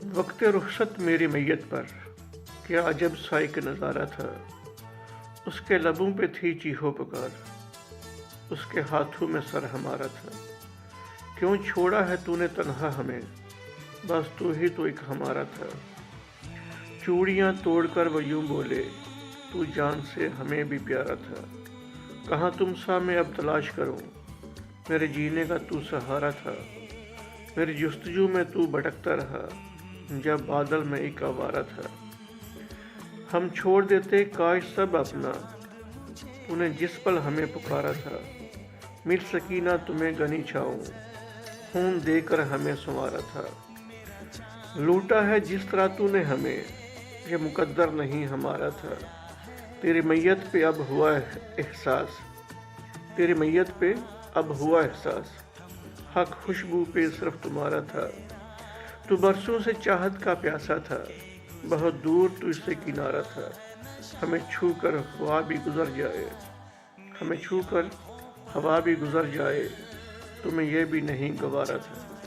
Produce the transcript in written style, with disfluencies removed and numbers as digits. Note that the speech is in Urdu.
وقت رخصت میری میت پر کیا عجب سائے کا نظارہ تھا۔ اس کے لبوں پہ تھی چیخو پکار، اس کے ہاتھوں میں سر ہمارا تھا۔ کیوں چھوڑا ہے تو نے تنہا ہمیں، بس تو ہی تو ایک ہمارا تھا۔ چوڑیاں توڑ کر وہ یوں بولے، تو جان سے ہمیں بھی پیارا تھا۔ کہاں تم سا میں اب تلاش کروں، میرے جینے کا تو سہارا تھا۔ میری جستجو میں تو بھٹکتا رہا، جب بادل میں ایک آوارہ تھا۔ ہم چھوڑ دیتے کاش سب اپنا، تو نے جس پل ہمیں پکارا تھا۔ مل سکی نہ تمہیں گنی چھاؤں، خون دے کر ہمیں سنوارا تھا۔ لوٹا ہے جس طرح تو نے ہمیں، یہ مقدر نہیں ہمارا تھا۔ تیری میت پہ اب ہوا احساس، تیری میت پہ اب ہوا احساس، حق خوشبو پہ صرف تمہارا تھا۔ تو برسوں سے چاہت کا پیاسا تھا، بہت دور تو اس سے کنارہ تھا۔ ہمیں چھو کر ہوا بھی گزر جائے، ہمیں چھو کر ہوا بھی گزر جائے، تمہیں یہ بھی نہیں گوارا تھا۔